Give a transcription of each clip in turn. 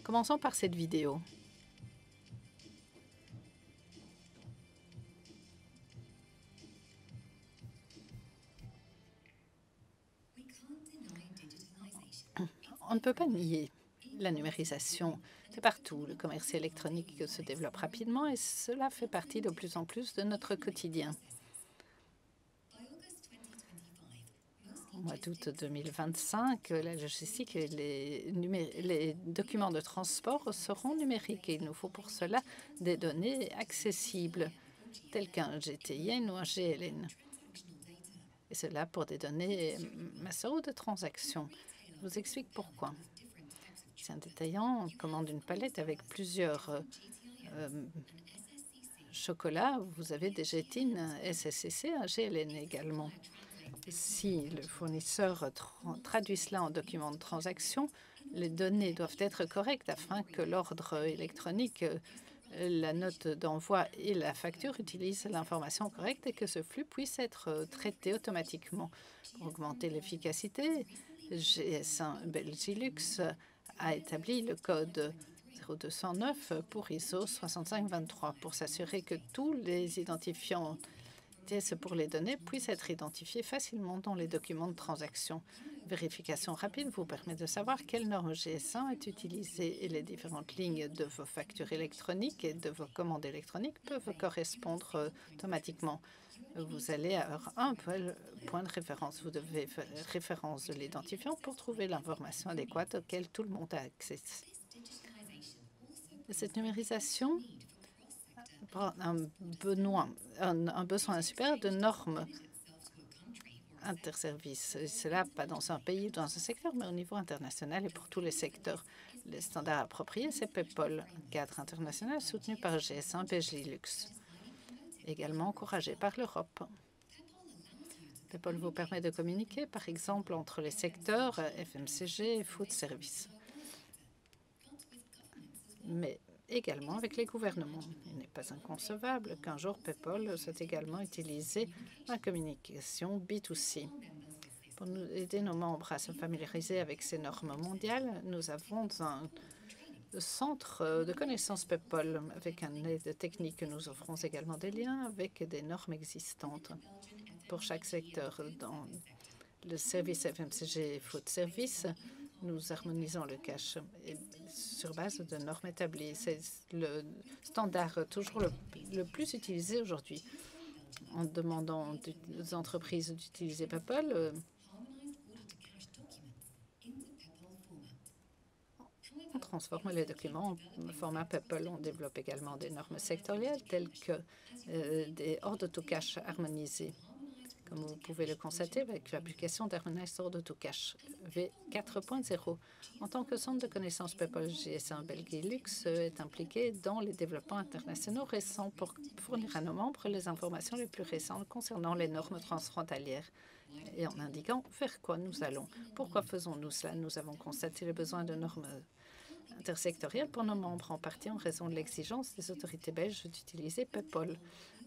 Commençons par cette vidéo. On ne peut pas nier la numérisation. C'est partout. Le commerce électronique se développe rapidement et cela fait partie de plus en plus de notre quotidien. Au mois d'août 2025, la logistique et les documents de transport seront numériques et il nous faut pour cela des données accessibles, telles qu'un GTIN ou un GLN. Et cela pour des données master ou de transactions. Je vous explique pourquoi. Si un détaillant commande une palette avec plusieurs chocolats, vous avez des GTIN, un SSCC, un GLN également. Si le fournisseur traduit cela en document de transaction, les données doivent être correctes afin que l'ordre électronique, la note d'envoi et la facture utilisent l'information correcte et que ce flux puisse être traité automatiquement. Pour augmenter l'efficacité, GS1 Belgilux a établi le code 0209 pour ISO 6523 pour s'assurer que tous les identifiants pour les données puissent être identifiés facilement dans les documents de transaction. Vérification rapide vous permet de savoir quelle norme GS1 est utilisée et les différentes lignes de vos factures électroniques et de vos commandes électroniques peuvent correspondre automatiquement. Vous allez avoir un point de référence. Vous devez faire référence de l'identifiant pour trouver l'information adéquate auquel tout le monde a accès. Cette numérisation un besoin supérieur de normes interservices. Cela pas dans un pays ou dans un secteur, mais au niveau international et pour tous les secteurs. Les standards appropriés, c'est PEPOL, un cadre international soutenu par GS1 Belgilux, également encouragé par l'Europe. PEPOL vous permet de communiquer, par exemple, entre les secteurs FMCG et food service, mais également avec les gouvernements. Il n'est pas inconcevable qu'un jour PEPOL soit également utilisé en communication B2C. Pour nous aider nos membres à se familiariser avec ces normes mondiales, nous avons un centre de connaissances PEPOL avec un aide technique. Nous offrons également des liens avec des normes existantes pour chaque secteur. Dans le service FMCG et food service, nous harmonisons le cache sur base de normes établies. C'est le standard toujours le plus utilisé aujourd'hui. En demandant aux entreprises d'utiliser PEPOL, on transforme les documents en format PEPOL. On développe également des normes sectorielles telles que des ordres to cash harmonisés, comme vous pouvez le constater avec l'application d'Harmonized Order to Cash V4.0. En tant que centre de connaissances PEPOL, GS1 Belgilux est impliqué dans les développements internationaux récents pour fournir à nos membres les informations les plus récentes concernant les normes transfrontalières et en indiquant vers quoi nous allons. Pourquoi faisons-nous cela? Nous avons constaté le besoin de normes intersectorielles pour nos membres, en partie en raison de l'exigence des autorités belges d'utiliser PEPOL.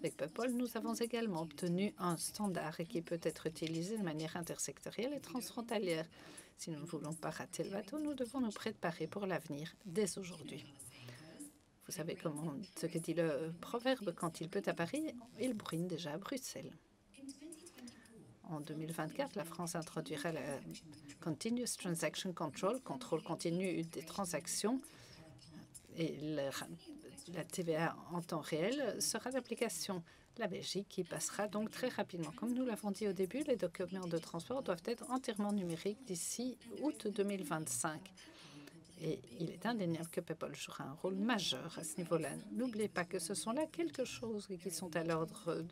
Avec PEPOL, nous avons également obtenu un standard qui peut être utilisé de manière intersectorielle et transfrontalière. Si nous ne voulons pas rater le bateau, nous devons nous préparer pour l'avenir dès aujourd'hui. Vous savez ce que dit le proverbe, quand il pleut à Paris, il bruine déjà à Bruxelles. En 2024, la France introduira la Continuous Transaction Control, contrôle continu des transactions, et la TVA en temps réel sera d'application. La Belgique qui passera donc très rapidement. Comme nous l'avons dit au début, les documents de transport doivent être entièrement numériques d'ici août 2025. Et il est indéniable que PEPOL jouera un rôle majeur à ce niveau-là. N'oubliez pas que ce sont là quelques choses qui sont à l'ordre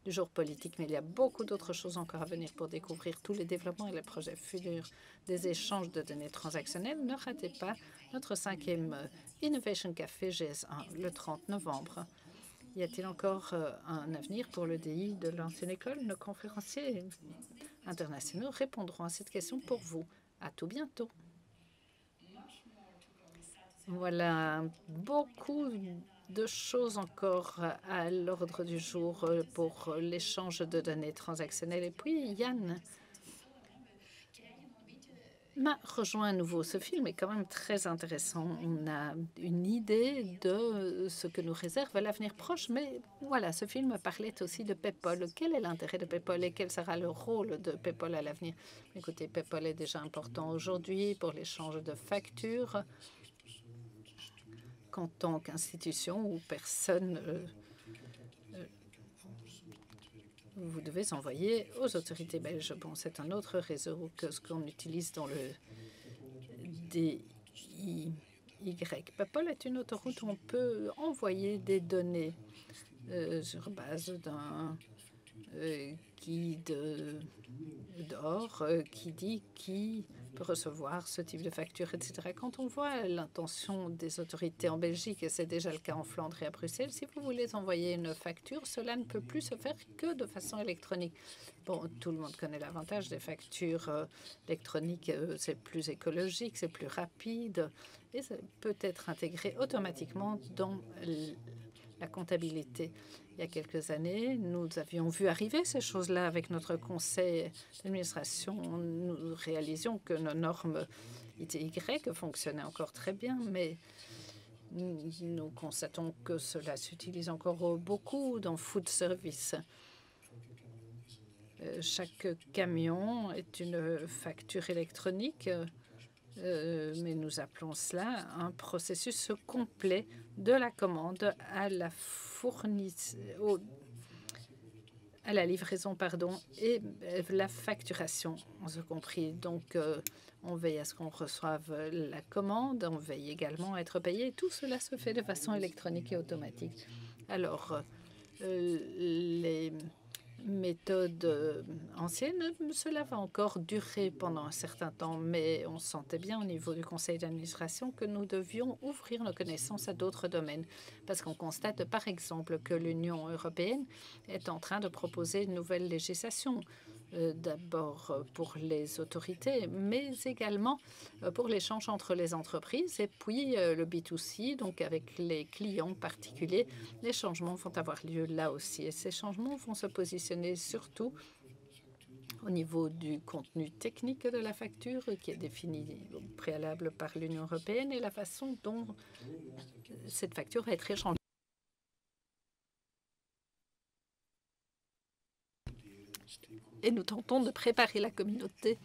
du jour politique, mais il y a beaucoup d'autres choses encore à venir pour découvrir tous les développements et les projets futurs des échanges de données transactionnelles. Ne ratez pas notre 5e Innovation Café GS1 le 30 novembre. Y a-t-il encore un avenir pour le DI de l'ancienne école? Nos conférenciers internationaux répondront à cette question pour vous. À tout bientôt. Voilà, beaucoup de choses encore à l'ordre du jour pour l'échange de données transactionnelles. Et puis, Yann, m'a rejoint à nouveau. Ce film est quand même très intéressant. On a une idée de ce que nous réserve l'avenir proche, mais voilà, ce film parlait aussi de PayPal. Quel est l'intérêt de PayPal et quel sera le rôle de PayPal à l'avenir? Écoutez, PayPal est déjà important aujourd'hui pour l'échange de factures qu'en tant qu'institution ou personne vous devez envoyer aux autorités belges. Bon, c'est un autre réseau que ce qu'on utilise dans le DIY. PayPal est une autoroute où on peut envoyer des données sur base d'un guide d'or qui dit qui peut recevoir ce type de facture, etc. Quand on voit l'intention des autorités en Belgique, et c'est déjà le cas en Flandre et à Bruxelles, si vous voulez envoyer une facture, cela ne peut plus se faire que de façon électronique. Bon, tout le monde connaît l'avantage des factures électroniques, c'est plus écologique, c'est plus rapide et ça peut être intégré automatiquement dans la comptabilité. Il y a quelques années, nous avions vu arriver ces choses-là avec notre conseil d'administration. Nous réalisions que nos normes ITY fonctionnaient encore très bien, mais nous constatons que cela s'utilise encore beaucoup dans food service. Chaque camion est une facture électronique, mais nous appelons cela un processus complet de la commande à la livraison, et la facturation, en ce compris. Donc, on veille à ce qu'on reçoive la commande, on veille également à être payé. Tout cela se fait de façon électronique et automatique. Alors, les méthodes anciennes, cela va encore durer pendant un certain temps, mais on sentait bien au niveau du conseil d'administration que nous devions ouvrir nos connaissances à d'autres domaines, parce qu'on constate par exemple que l'Union européenne est en train de proposer une nouvelle législation, d'abord pour les autorités, mais également pour l'échange entre les entreprises et puis le B2C, donc avec les clients particuliers. Les changements vont avoir lieu là aussi et ces changements vont se positionner surtout au niveau du contenu technique de la facture qui est défini au préalable par l'Union européenne et la façon dont cette facture va être échangée. Et nous tentons de préparer la communauté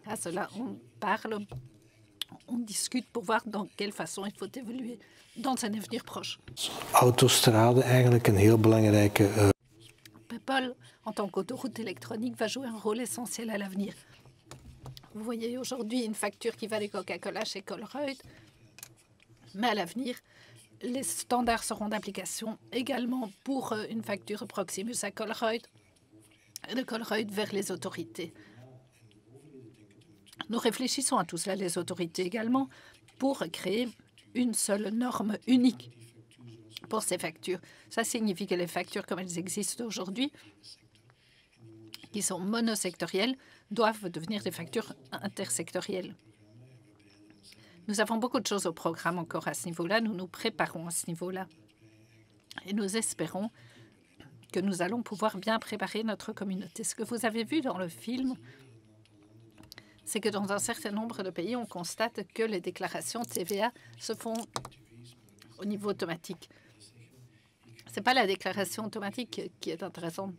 à cela. On parle, on discute pour voir dans quelle façon il faut évoluer dans un avenir proche. Autostrade, eigenlijk een heel belangrijke. PayPal, en tant qu'autoroute électronique, va jouer un rôle essentiel à l'avenir. Vous voyez aujourd'hui une facture qui va de Coca-Cola chez Colruyt, mais à l'avenir, les standards seront d'application également pour une facture Proximus à Colruyt, de Colruyt vers les autorités. Nous réfléchissons à tout cela, les autorités également, pour créer une seule norme unique pour ces factures. Ça signifie que les factures comme elles existent aujourd'hui, qui sont monosectorielles, doivent devenir des factures intersectorielles. Nous avons beaucoup de choses au programme encore à ce niveau-là. Nous nous préparons à ce niveau-là. Et nous espérons que nous allons pouvoir bien préparer notre communauté. Ce que vous avez vu dans le film, c'est que dans un certain nombre de pays, on constate que les déclarations de TVA se font au niveau automatique. Ce n'est pas la déclaration automatique qui est intéressante.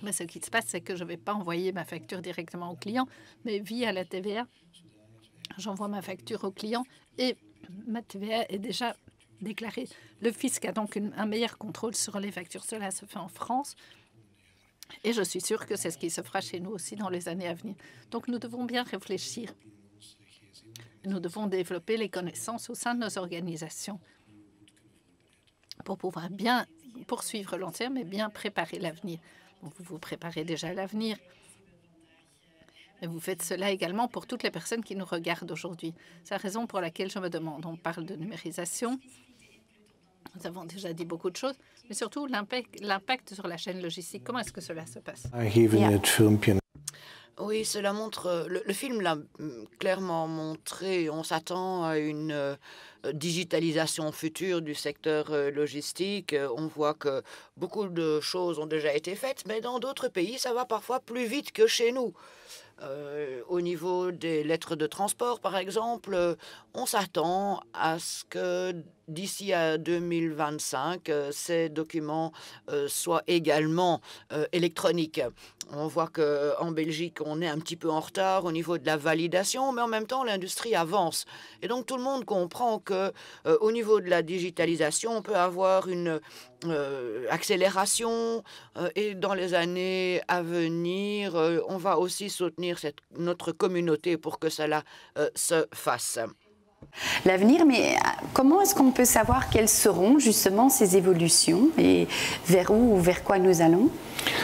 Mais ce qui se passe, c'est que je ne vais pas envoyer ma facture directement au client, mais via la TVA, j'envoie ma facture au client et ma TVA est déjà déclarée. Le fisc a donc un meilleur contrôle sur les factures. Cela se fait en France et je suis sûre que c'est ce qui se fera chez nous aussi dans les années à venir. Donc nous devons bien réfléchir. Nous devons développer les connaissances au sein de nos organisations pour pouvoir bien poursuivre long terme et bien préparer l'avenir. Vous vous préparez déjà à l'avenir. Et vous faites cela également pour toutes les personnes qui nous regardent aujourd'hui. C'est la raison pour laquelle je me demande. On parle de numérisation. Nous avons déjà dit beaucoup de choses, mais surtout l'impact sur la chaîne logistique. Comment est-ce que cela se passe? Oui, cela montre, le film l'a clairement montré, on s'attend à une digitalisation future du secteur logistique. On voit que beaucoup de choses ont déjà été faites, mais dans d'autres pays, ça va parfois plus vite que chez nous. Au niveau des lettres de transport, par exemple, on s'attend à ce que d'ici à 2025, ces documents soient également électroniques. On voit qu'en Belgique, on est un petit peu en retard au niveau de la validation, mais en même temps, l'industrie avance. Et donc, tout le monde comprend que au niveau de la digitalisation, on peut avoir une accélération et dans les années à venir, on va aussi soutenir notre communauté pour que cela se fasse. L'avenir, mais comment est-ce qu'on peut savoir quelles seront justement ces évolutions et vers où ou vers quoi nous allons?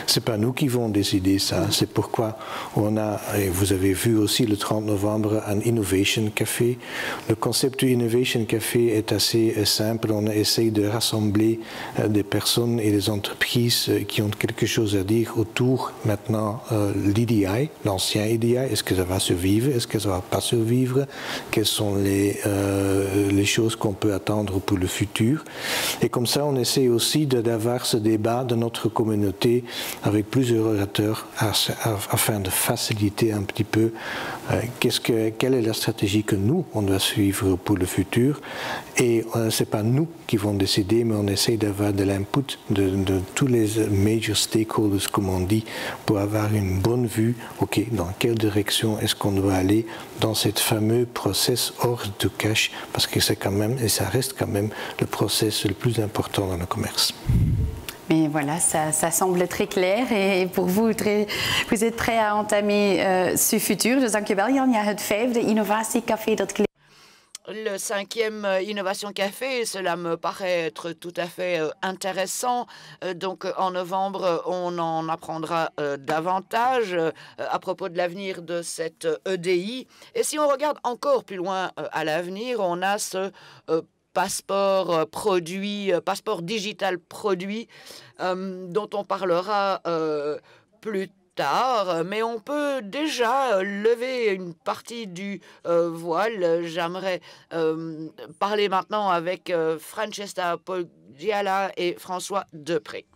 C'est pas nous qui vont décider ça. C'est pourquoi on a, et vous avez vu aussi le 30 novembre, un Innovation Café. Le concept du Innovation Café est assez simple. On essaye de rassembler des personnes et des entreprises qui ont quelque chose à dire autour maintenant l'EDI, l'ancien EDI. Est-ce que ça va survivre? Est-ce que ça va pas survivre? Quelles sont les choses qu'on peut attendre pour le futur? Et comme ça, on essaie aussi d'avoir ce débat de notre communauté avec plusieurs orateurs afin de faciliter un petit peu quelle est la stratégie que nous, on doit suivre pour le futur. Et ce n'est pas nous qui vont décider, mais on essaie d'avoir de l'input de tous les major stakeholders, comme on dit, pour avoir une bonne vue, OK, dans quelle direction est-ce qu'on doit aller dans cette fameux process order to cash, parce que c'est quand même, et ça reste quand même, le process le plus important dans le commerce. Mais voilà, ça semble très clair. Et pour vous, vous êtes prêt à entamer ce futur. Dus dank je wel, Jan. Ja, het 5e innovatiecafé dat le 5e Innovation Café, cela me paraît être tout à fait intéressant. Donc en novembre, on en apprendra davantage à propos de l'avenir de cette EDI. Et si on regarde encore plus loin à l'avenir, on a ce passeport digital produit dont on parlera plus tard, mais on peut déjà lever une partie du voile. J'aimerais parler maintenant avec Francesca Poggiala et François Depré.